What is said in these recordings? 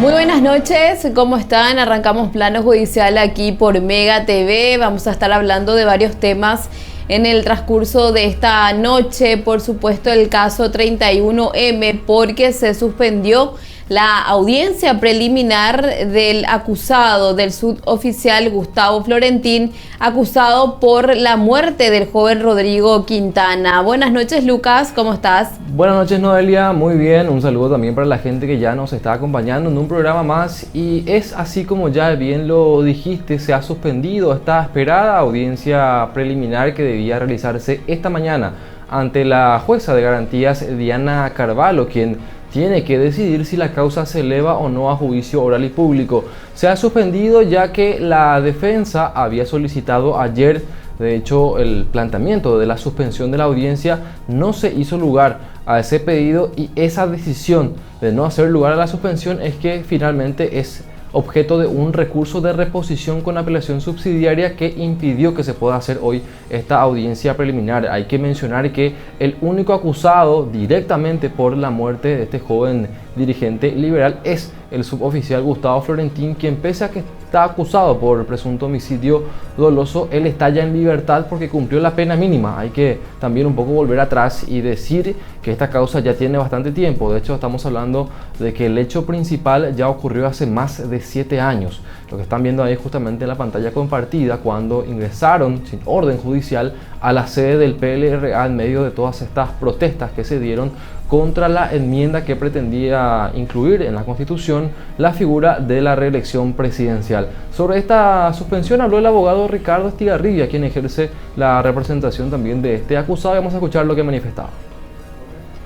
Muy buenas noches, ¿cómo están? Arrancamos Plano Judicial aquí por Mega TV. Vamos a estar hablando de varios temas en el transcurso de esta noche. Por supuesto, el caso 31M, porque se suspendió la audiencia preliminar del acusado, del suboficial Gustavo Florentín, acusado por la muerte del joven Rodrigo Quintana. Buenas noches, Lucas, ¿cómo estás? Buenas noches, Noelia, muy bien. Un saludo también para la gente que ya nos está acompañando en un programa más. Y es así como ya bien lo dijiste, se ha suspendido esta esperada audiencia preliminar que debía realizarse esta mañana ante la jueza de garantías Diana Carvalho, quien tiene que decidir si la causa se eleva o no a juicio oral y público. Se ha suspendido ya que la defensa había solicitado ayer, de hecho, el planteamiento de la suspensión de la audiencia. No se hizo lugar a ese pedido y esa decisión de no hacer lugar a la suspensión es que finalmente es objeto de un recurso de reposición con apelación subsidiaria que impidió que se pueda hacer hoy esta audiencia preliminar. Hay que mencionar que el único acusado directamente por la muerte de este joven dirigente liberal es el suboficial Gustavo Florentín, quien, pese a que está acusado por presunto homicidio doloso, él está ya en libertad porque cumplió la pena mínima. Hay que también un poco volver atrás y decir que esta causa ya tiene bastante tiempo. De hecho, estamos hablando de que el hecho principal ya ocurrió hace más de 7 años. Lo que están viendo ahí justamente en la pantalla compartida, cuando ingresaron sin orden judicial a la sede del PLRA en medio de todas estas protestas que se dieron contra la enmienda que pretendía incluir en la Constitución la figura de la reelección presidencial. Sobre esta suspensión habló el abogado Ricardo Estigarribia, quien ejerce la representación también de este acusado. Vamos a escuchar lo que manifestaba.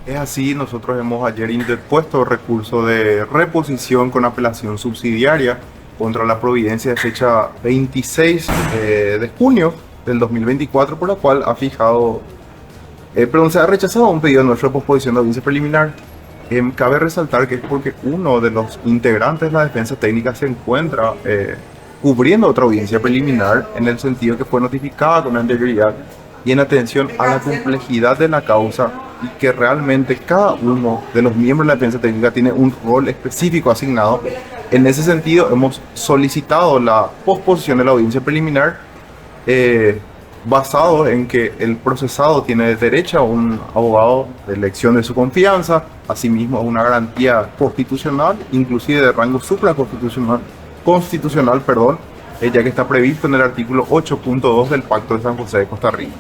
Es así, nosotros hemos ayer interpuesto recurso de reposición con apelación subsidiaria contra la providencia de fecha 26 de junio del 2024, por la cual ha fijado se ha rechazado un pedido de nuestra posposición de audiencia preliminar. Cabe resaltar que es porque uno de los integrantes de la defensa técnica se encuentra cubriendo otra audiencia preliminar, en el sentido que fue notificada con anterioridad y en atención a la complejidad de la causa, y que realmente cada uno de los miembros de la defensa técnica tiene un rol específico asignado. En ese sentido, hemos solicitado la posposición de la audiencia preliminar, basado en que el procesado tiene derecho a un abogado de elección de su confianza, asimismo a una garantía constitucional, inclusive de rango supraconstitucional, ya que está previsto en el artículo 8.2 del Pacto de San José de Costa Rica.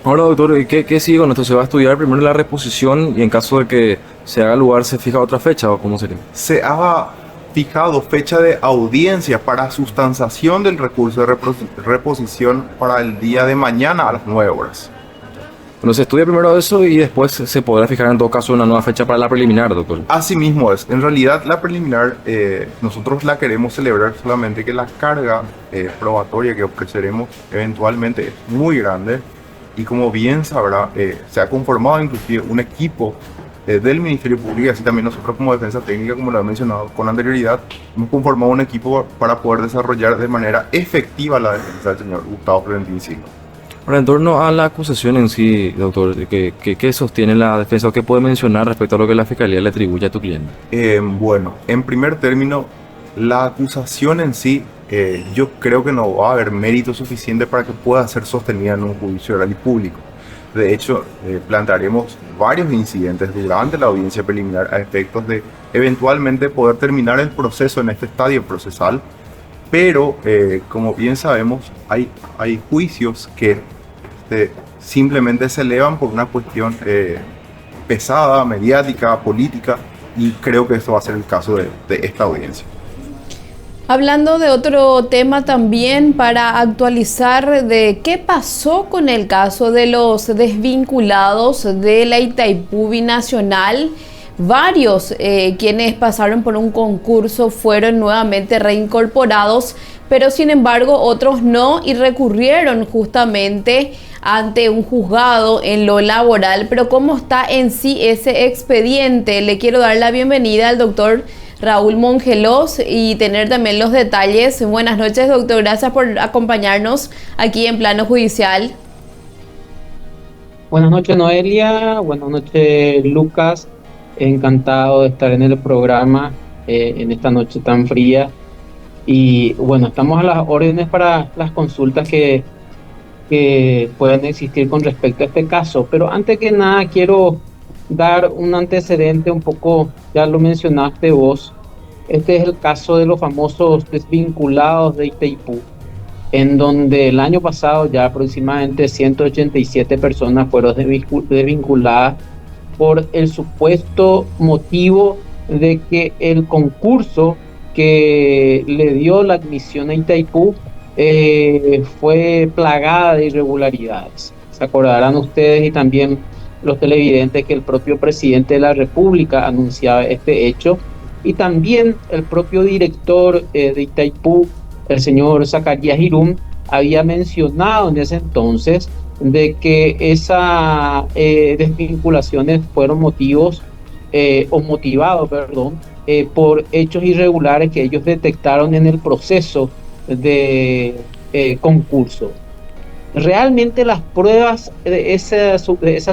Ahora, doctor, ¿qué sigue con esto? ¿Se va a estudiar primero la reposición y en caso de que se haga lugar se fija otra fecha o cómo sería? Se ha fijado fecha de audiencia para sustanciación del recurso de reposición para el día de mañana a las 9 horas. Bueno, se estudia primero eso y después se podrá fijar en todo caso una nueva fecha para la preliminar, doctor. Así mismo es. En realidad la preliminar nosotros la queremos celebrar, solamente que la carga probatoria que ofreceremos eventualmente es muy grande, y como bien sabrá, se ha conformado inclusive un equipo del Ministerio Público, y así también nosotros como defensa técnica, como lo he mencionado con anterioridad, hemos conformado un equipo para poder desarrollar de manera efectiva la defensa del señor Gustavo Florentín Silva. Ahora, en torno a la acusación en sí, doctor, ¿qué sostiene la defensa o qué puede mencionar respecto a lo que la Fiscalía le atribuye a tu cliente? Bueno, en primer término, la acusación en sí, yo creo que no va a haber mérito suficiente para que pueda ser sostenida en un juicio oral y público. De hecho, plantearemos varios incidentes durante la audiencia preliminar a efectos de eventualmente poder terminar el proceso en este estadio procesal, pero como bien sabemos, hay juicios que simplemente se elevan por una cuestión pesada, mediática, política, y creo que esto va a ser el caso de esta audiencia. Hablando de otro tema también, para actualizar de qué pasó con el caso de los desvinculados de la Itaipú Binacional. Varios quienes pasaron por un concurso fueron nuevamente reincorporados, pero sin embargo otros no, y recurrieron justamente ante un juzgado en lo laboral. Pero ¿cómo está en sí ese expediente? Le quiero dar la bienvenida al doctor Raúl Mongelos y tener también los detalles. Buenas noches, doctor. Gracias por acompañarnos aquí en Plano Judicial. Buenas noches, Noelia. Buenas noches, Lucas. Encantado de estar en el programa en esta noche tan fría. Y bueno, estamos a las órdenes para las consultas que puedan existir con respecto a este caso. Pero antes que nada quiero dar un antecedente un poco, ya lo mencionaste vos. Este es el caso de los famosos desvinculados de Itaipú, en donde el año pasado ya aproximadamente 187 personas fueron desvinculadas por el supuesto motivo de que el concurso que le dio la admisión a Itaipú fue plagada de irregularidades. Se acordarán ustedes y también los televidentes que el propio presidente de la República anunciaba este hecho, y también el propio director de Itaipú, el señor Zacarías Irún, había mencionado en ese entonces de que esas desvinculaciones fueron motivados, por hechos irregulares que ellos detectaron en el proceso de concurso. Realmente las pruebas de esas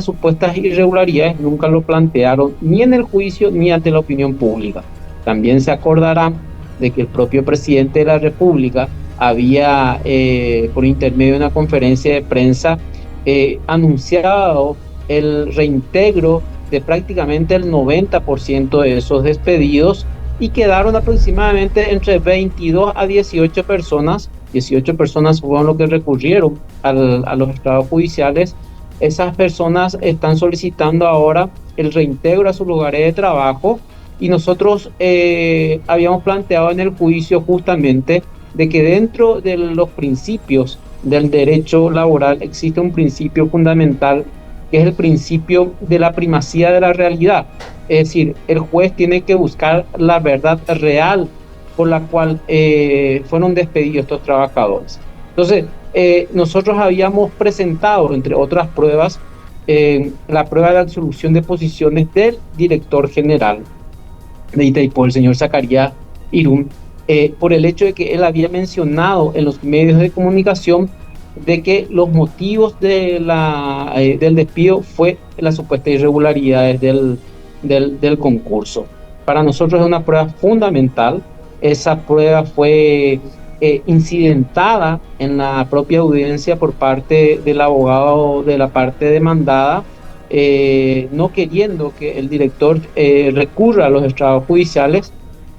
supuestas irregularidades nunca lo plantearon ni en el juicio ni ante la opinión pública. También se acordarán de que el propio presidente de la República había, por intermedio de una conferencia de prensa, anunciado el reintegro de prácticamente el 90% de esos despedidos, y quedaron aproximadamente entre 22 a 18 personas. 18 personas fueron los que recurrieron a los estrados judiciales. Esas personas están solicitando ahora el reintegro a sus lugares de trabajo, y nosotros habíamos planteado en el juicio justamente de que dentro de los principios del derecho laboral existe un principio fundamental, que es el principio de la primacía de la realidad. Es decir, el juez tiene que buscar la verdad real por la cual fueron despedidos estos trabajadores. Entonces, nosotros habíamos presentado, entre otras pruebas, la prueba de absolución de posiciones del director general de Itaipú, el señor Zacarías Irún, por el hecho de que él había mencionado en los medios de comunicación de que los motivos del despido fue las supuestas irregularidades del concurso. Para nosotros es una prueba fundamental. Esa prueba fue incidentada en la propia audiencia por parte del abogado de la parte demandada, no queriendo que el director recurra a los estrados judiciales,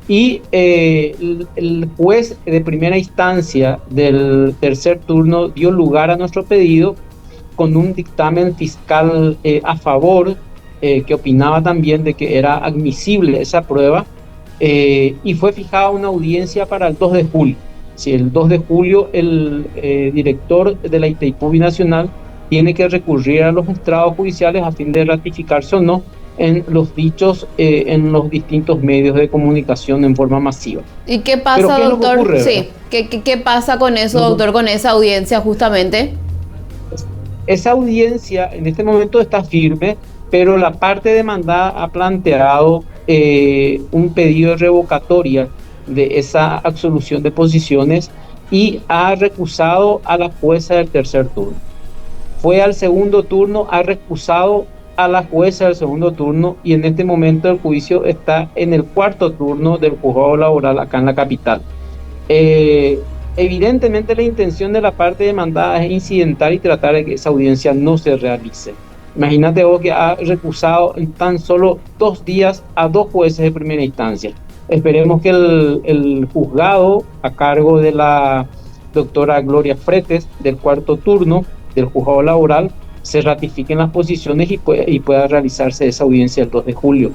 y el juez de primera instancia del tercer turno dio lugar a nuestro pedido con un dictamen fiscal a favor, que opinaba también de que era admisible esa prueba, y fue fijada una audiencia para el 2 de julio. Si el 2 de julio el director de la Itaipú Binacional tiene que recurrir a los estrados judiciales a fin de ratificarse o no en los dichos en los distintos medios de comunicación en forma masiva. ¿Y qué pasa, doctor? Ocurre, sí, ¿qué pasa con eso, doctor, con esa audiencia justamente? Esa audiencia en este momento está firme, pero la parte demandada ha planteado un pedido de revocatoria de esa absolución de posiciones y ha recusado a la jueza del tercer turno. Fue al segundo turno, ha recusado a la jueza del segundo turno, y en este momento el juicio está en el cuarto turno del juzgado laboral acá en la capital. Evidentemente la intención de la parte demandada es incidentar y tratar de que esa audiencia no se realice. Imagínate vos que ha recusado en tan solo 2 días a 2 jueces de primera instancia. Esperemos que el juzgado a cargo de la doctora Gloria Fretes del cuarto turno del juzgado laboral se ratifiquen las posiciones y pueda realizarse esa audiencia el 2 de julio.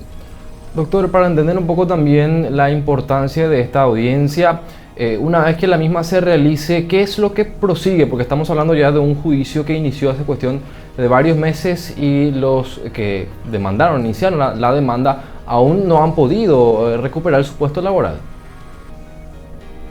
Doctor, para entender un poco también la importancia de esta audiencia, una vez que la misma se realice, ¿qué es lo que prosigue? Porque estamos hablando ya de un juicio que inició hace cuestión de varios meses, y los que demandaron, iniciaron la demanda, aún no han podido recuperar su puesto laboral.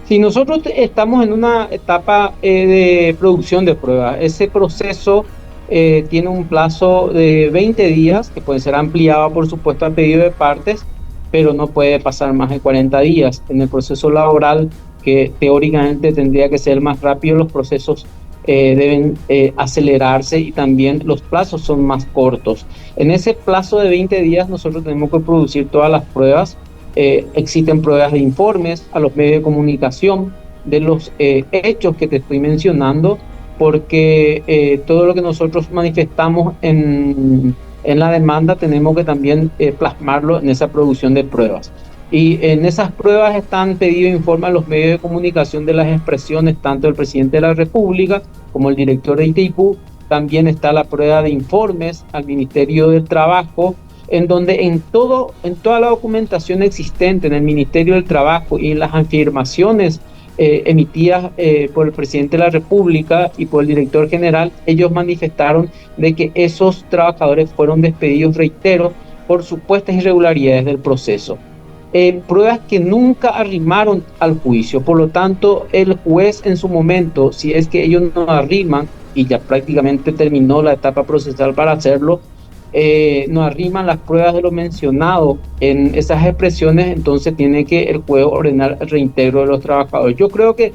Si nosotros estamos en una etapa de producción de pruebas, ese proceso tiene un plazo de 20 días, que puede ser ampliado por supuesto a pedido de partes, pero no puede pasar más de 40 días. En el proceso laboral, que teóricamente tendría que ser más rápido, los procesos deben acelerarse, y también los plazos son más cortos. En ese plazo de 20 días nosotros tenemos que producir todas las pruebas Existen pruebas de informes a los medios de comunicación de los hechos que te estoy mencionando, porque todo lo que nosotros manifestamos en la demanda tenemos que también plasmarlo en esa producción de pruebas. Y en esas pruebas están pedidos informes a los medios de comunicación de las expresiones tanto del presidente de la República como el director de Itaipú. También está la prueba de informes al Ministerio del Trabajo, en donde en toda la documentación existente en el Ministerio del Trabajo y en las afirmaciones emitidas por el presidente de la República y por el director general, ellos manifestaron de que esos trabajadores fueron despedidos, reitero, por supuestas irregularidades del proceso. Pruebas que nunca arrimaron al juicio. Por lo tanto, el juez en su momento, si es que ellos no arriman, y ya prácticamente terminó la etapa procesal para hacerlo, no arriman las pruebas de lo mencionado en esas expresiones, entonces tiene que el juez ordenar el reintegro de los trabajadores. Yo creo que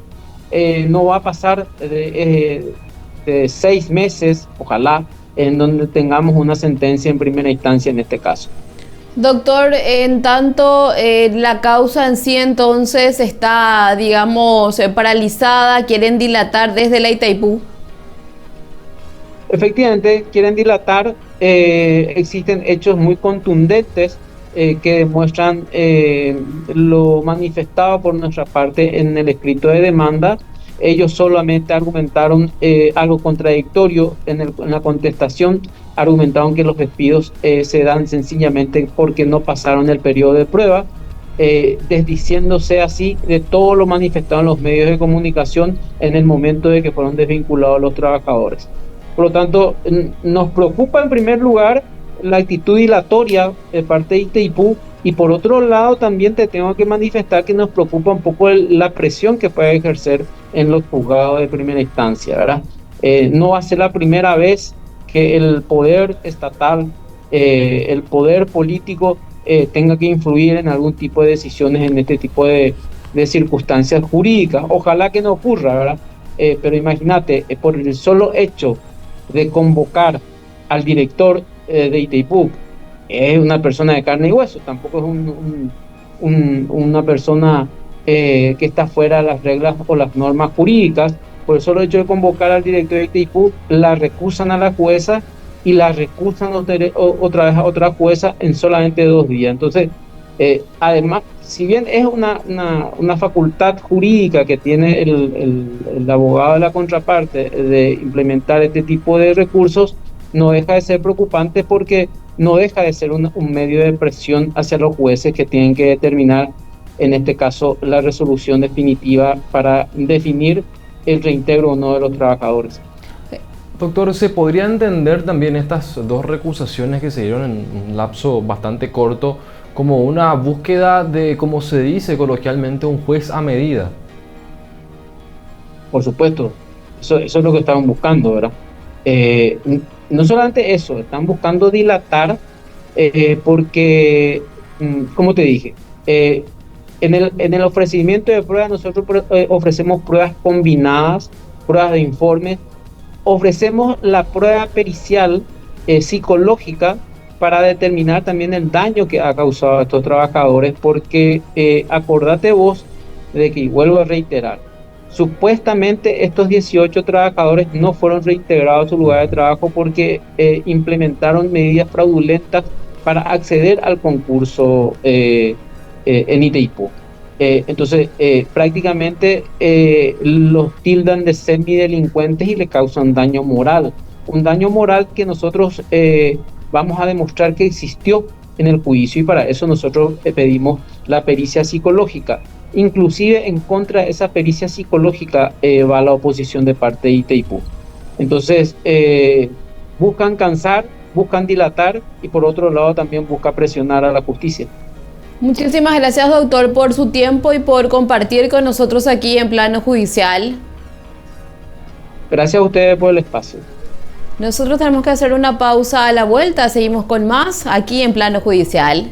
no va a pasar de 6 meses, ojalá, en donde tengamos una sentencia en primera instancia en este caso. Doctor, en tanto la causa en sí entonces está, digamos, paralizada, quieren dilatar desde la Itaipú. Efectivamente, quieren dilatar, existen hechos muy contundentes que demuestran lo manifestado por nuestra parte en el escrito de demanda. Ellos solamente argumentaron algo contradictorio en la contestación, argumentaron que los despidos se dan sencillamente porque no pasaron el periodo de prueba, desdiciéndose así de todo lo manifestado en los medios de comunicación en el momento de que fueron desvinculados los trabajadores. Por lo tanto, nos preocupa en primer lugar la actitud dilatoria de parte de Itaipú, y por otro lado también te tengo que manifestar que nos preocupa un poco la presión que puede ejercer en los juzgados de primera instancia, ¿verdad? No va a ser la primera vez que el poder estatal, el poder político tenga que influir en algún tipo de decisiones en este tipo de circunstancias jurídicas. Ojalá que no ocurra, ¿verdad? Pero imagínate, por el solo hecho de convocar al director de Itaipú, es una persona de carne y hueso, tampoco es una persona que está fuera de las reglas o las normas jurídicas. Por el solo hecho de convocar al director de Itaipú, la recusan a la jueza y la recusan otra vez a otra jueza en solamente 2 días. Entonces, además, si bien es una facultad jurídica que tiene el abogado de la contraparte de implementar este tipo de recursos, no deja de ser preocupante porque no deja de ser un medio de presión hacia los jueces que tienen que determinar, en este caso, la resolución definitiva para definir el reintegro o no de los trabajadores. Doctor, ¿se podría entender también estas 2 recusaciones que se dieron en un lapso bastante corto como una búsqueda de, como se dice coloquialmente, un juez a medida? Por supuesto, eso es lo que estaban buscando, ¿verdad? No solamente eso, están buscando dilatar porque, como te dije, en el ofrecimiento de pruebas nosotros ofrecemos pruebas combinadas, pruebas de informes, ofrecemos la prueba pericial psicológica para determinar también el daño que ha causado a estos trabajadores, porque acordate vos de que, y vuelvo a reiterar, supuestamente estos 18 trabajadores no fueron reintegrados a su lugar de trabajo porque implementaron medidas fraudulentas para acceder al concurso en Itaipú. Entonces, prácticamente los tildan de semidelincuentes y le causan daño moral. Un daño moral que nosotros vamos a demostrar que existió en el juicio, y para eso nosotros pedimos la pericia psicológica. Inclusive en contra de esa pericia psicológica va la oposición de parte de Itaipú. Entonces, buscan cansar, buscan dilatar, y por otro lado también busca presionar a la justicia. Muchísimas gracias, doctor, por su tiempo y por compartir con nosotros aquí en Plano Judicial. Gracias a ustedes por el espacio. Nosotros tenemos que hacer una pausa a la vuelta. Seguimos con más aquí en Plano Judicial.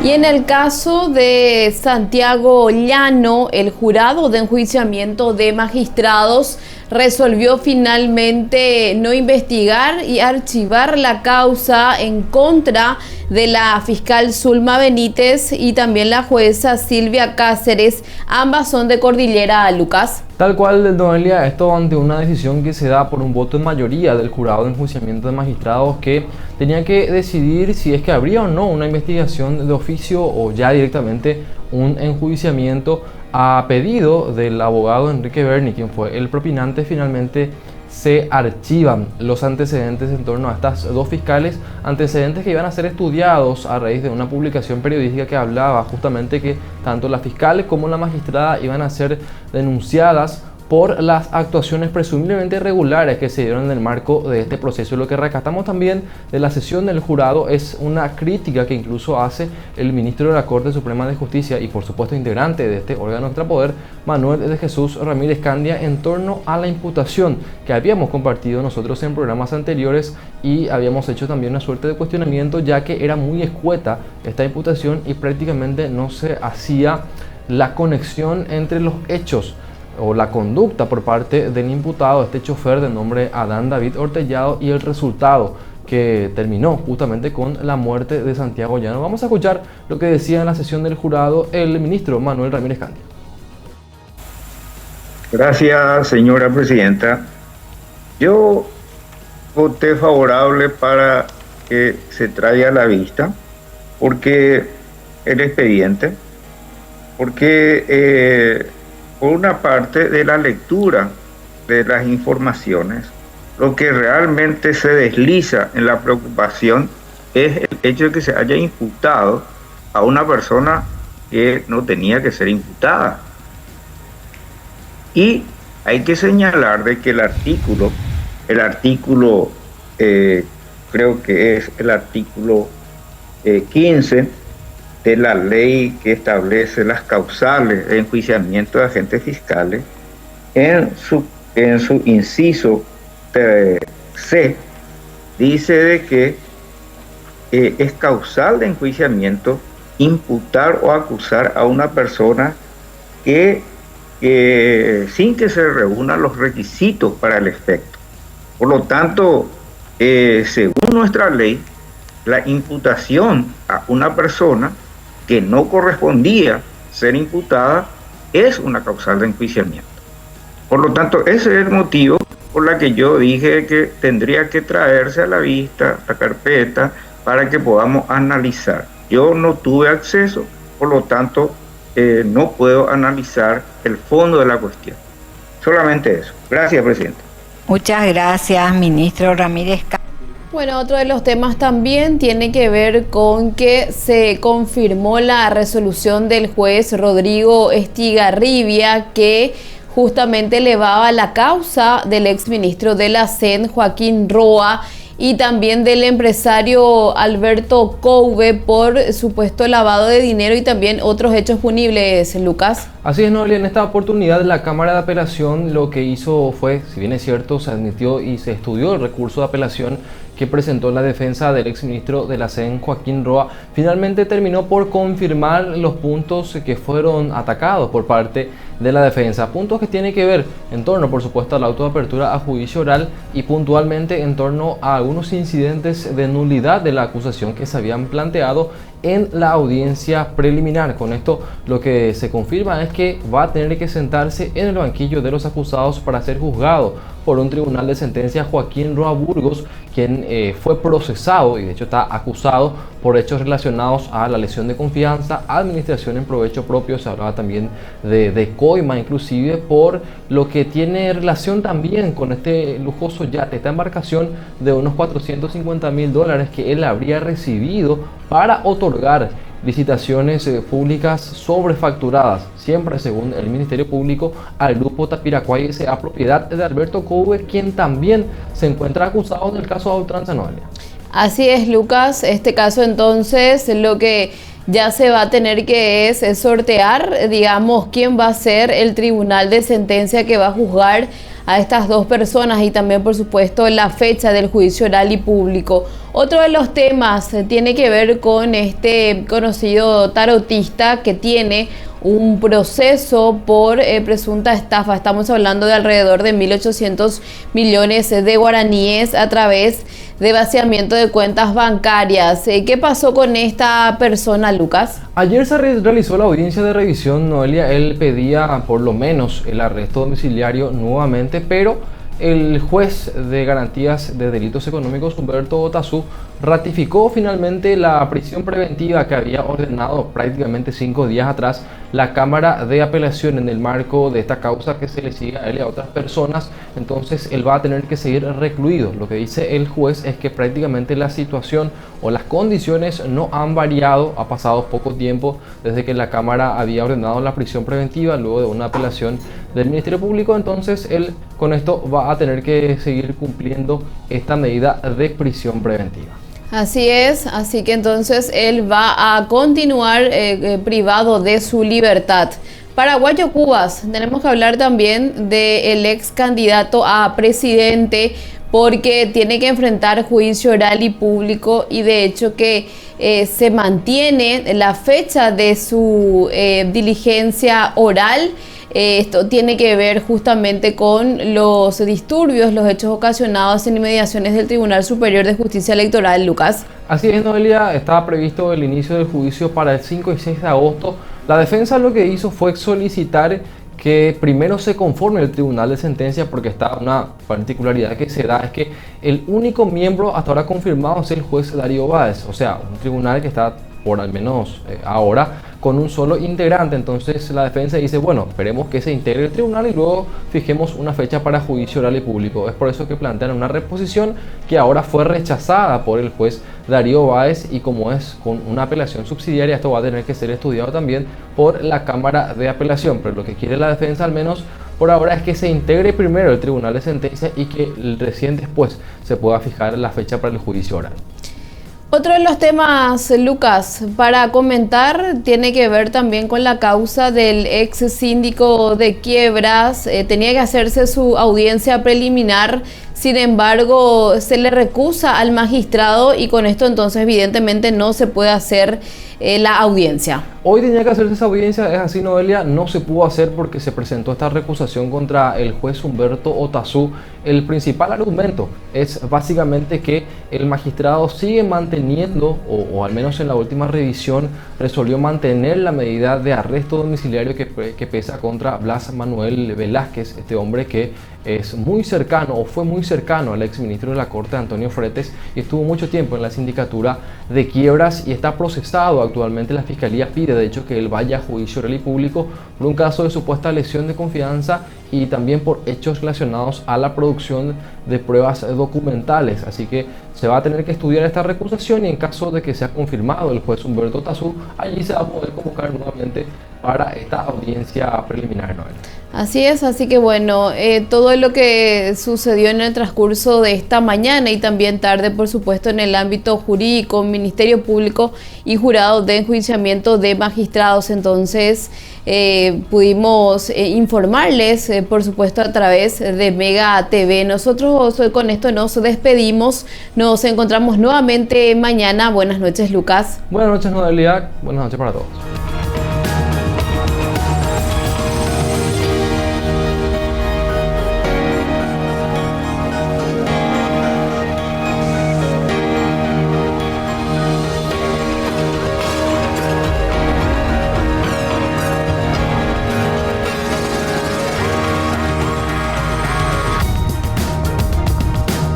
Y en el caso de Santiago Llano, el jurado de enjuiciamiento de magistrados resolvió finalmente no investigar y archivar la causa en contra de la fiscal Zulma Benítez y también la jueza Silvia Cáceres. Ambas son de Cordillera, Lucas. Tal cual, Noelia, esto ante una decisión que se da por un voto en mayoría del jurado de enjuiciamiento de magistrados, que tenía que decidir si es que habría o no una investigación de oficio o ya directamente un enjuiciamiento. A pedido del abogado Enrique Berni, quien fue el propinante, finalmente se archivan los antecedentes en torno a estas dos fiscales, antecedentes que iban a ser estudiados a raíz de una publicación periodística que hablaba justamente que tanto las fiscales como la magistrada iban a ser denunciadas por las actuaciones presumiblemente irregulares que se dieron en el marco de este proceso. Lo que rescatamos también de la sesión del jurado es una crítica que incluso hace el ministro de la Corte Suprema de Justicia y por supuesto integrante de este órgano extrapoder, Manuel de Jesús Ramírez Candia, en torno a la imputación que habíamos compartido nosotros en programas anteriores y habíamos hecho también una suerte de cuestionamiento, ya que era muy escueta esta imputación y prácticamente no se hacía la conexión entre los hechos o la conducta por parte del imputado, este chofer de nombre Adán David Ortellado, y el resultado que terminó justamente con la muerte de Santiago Llano. Vamos a escuchar lo que decía en la sesión del jurado el ministro Manuel Ramírez Candia. Gracias, señora presidenta. Yo voté favorable para que se traiga a la vista porque el expediente, porque por una parte de la lectura de las informaciones, lo que realmente se desliza en la preocupación es el hecho de que se haya imputado a una persona que no tenía que ser imputada. Y hay que señalar de que el artículo creo que es el artículo 15 de la ley que establece las causales de enjuiciamiento de agentes fiscales, en su inciso C, dice de que es causal de enjuiciamiento imputar o acusar a una persona que sin que se reúnan los requisitos para el efecto. Por lo tanto, según nuestra ley, la imputación a una persona que no correspondía ser imputada es una causal de enjuiciamiento. Por lo tanto, ese es el motivo por el que yo dije que tendría que traerse a la vista la carpeta para que podamos analizar. Yo no tuve acceso, por lo tanto, no puedo analizar el fondo de la cuestión. Solamente eso. Gracias, presidente. Muchas gracias, ministro Ramírez. Bueno, otro de los temas también tiene que ver con que se confirmó la resolución del juez Rodrigo Estigarribia, que justamente elevaba la causa del exministro de la CEN, Joaquín Roa, y también del empresario Alberto Couve por supuesto lavado de dinero y también otros hechos punibles, Lucas. Así es, Noelia, en esta oportunidad la Cámara de Apelación lo que hizo fue, si bien es cierto, se admitió y se estudió el recurso de apelación que presentó la defensa del exministro de la CEN, Joaquín Roa, finalmente terminó por confirmar los puntos que fueron atacados por parte de la defensa, puntos que tienen que ver en torno, por supuesto, a la autoapertura a juicio oral y puntualmente en torno a algunos incidentes de nulidad de la acusación que se habían planteado en la audiencia preliminar. Con esto lo que se confirma es que va a tener que sentarse en el banquillo de los acusados para ser juzgado por un tribunal de sentencia Joaquín Roa Burgos, quien fue procesado y de hecho está acusado por hechos relacionados a la lesión de confianza, administración en provecho propio, se hablaba también de coima, inclusive por lo que tiene relación también con este lujoso yate, esta embarcación de unos $450.000 que él habría recibido para otorgar licitaciones públicas sobrefacturadas, siempre según el Ministerio Público, al grupo Tapiracuay S.A. propiedad de Alberto Couve, quien también se encuentra acusado en el caso de Ultranza, Noelia. Así es, Lucas. Este caso entonces lo que ya se va a tener que es sortear, digamos, quién va a ser el tribunal de sentencia que va a juzgar a estas dos personas y también, por supuesto, la fecha del juicio oral y público. Otro de los temas tiene que ver con este conocido tarotista que tiene un proceso por presunta estafa. Estamos hablando de alrededor de 1.800 millones de guaraníes a través de vaciamiento de cuentas bancarias. ¿Qué pasó con esta persona, Lucas? Ayer se realizó la audiencia de revisión, Noelia. Él pedía por lo menos el arresto domiciliario nuevamente, pero el juez de garantías de delitos económicos, Humberto Otazú, ratificó finalmente la prisión preventiva que había ordenado prácticamente 5 días atrás la Cámara de Apelación en el marco de esta causa que se le sigue a él y a otras personas. Entonces él va a tener que seguir recluido. Lo que dice el juez es que prácticamente la situación o las condiciones no han variado. Ha pasado poco tiempo desde que la Cámara había ordenado la prisión preventiva luego de una apelación del Ministerio Público. Entonces él con esto va a tener que seguir cumpliendo esta medida de prisión preventiva. Así es, así que entonces él va a continuar privado de su libertad. Paraguayo Cubas, tenemos que hablar también del ex candidato a presidente, porque tiene que enfrentar juicio oral y público, y de hecho que se mantiene la fecha de su diligencia oral. Esto tiene que ver justamente con los disturbios, los hechos ocasionados en inmediaciones del Tribunal Superior de Justicia Electoral, Lucas. Así es, Noelia, estaba previsto el inicio del juicio para el 5 y 6 de agosto. La defensa lo que hizo fue solicitar que primero se conforme el tribunal de sentencia, porque está una particularidad que se da, es que el único miembro hasta ahora confirmado es el juez Darío Báez, o sea, un tribunal que está por al menos ahora con un solo integrante. Entonces la defensa dice, bueno, esperemos que se integre el tribunal y luego fijemos una fecha para juicio oral y público. Es por eso que plantean una reposición que ahora fue rechazada por el juez Darío Báez, y como es con una apelación subsidiaria, esto va a tener que ser estudiado también por la Cámara de Apelación. Pero lo que quiere la defensa, al menos por ahora, es que se integre primero el tribunal de sentencia y que recién después se pueda fijar la fecha para el juicio oral. Otro de los temas, Lucas, para comentar tiene que ver también con la causa del ex síndico de Quiebras. Tenía que hacerse su audiencia preliminar, sin embargo se le recusa al magistrado, y con esto entonces evidentemente no se puede hacer la audiencia. Hoy tenía que hacerse esa audiencia, es así, Noelia, no se pudo hacer porque se presentó esta recusación contra el juez Humberto Otazú. El principal argumento es básicamente que el magistrado sigue manteniendo, o al menos en la última revisión, resolvió mantener la medida de arresto domiciliario que pesa contra Blas Manuel Velázquez, este hombre que es muy cercano, o fue muy cercano al exministro de la Corte, Antonio Fretes, y estuvo mucho tiempo en la sindicatura de Quiebras y está procesado actualmente. La Fiscalía pide de hecho que él vaya a juicio oral y público por un caso de supuesta lesión de confianza y también por hechos relacionados a la producción de pruebas documentales. Así que se va a tener que estudiar esta recusación, y en caso de que sea confirmado el juez Humberto Otazú, allí se va a poder convocar nuevamente para esta audiencia preliminar, Noel. Así es, así que bueno, todo lo que sucedió en el transcurso de esta mañana y también tarde, por supuesto, en el ámbito jurídico, Ministerio Público y Jurado de Enjuiciamiento de Magistrados. Entonces pudimos informarles, por supuesto, a través de Mega TV. Nosotros con esto nos despedimos, nos encontramos nuevamente mañana. Buenas noches, Lucas. Buenas noches, Noelia. Buenas noches para todos.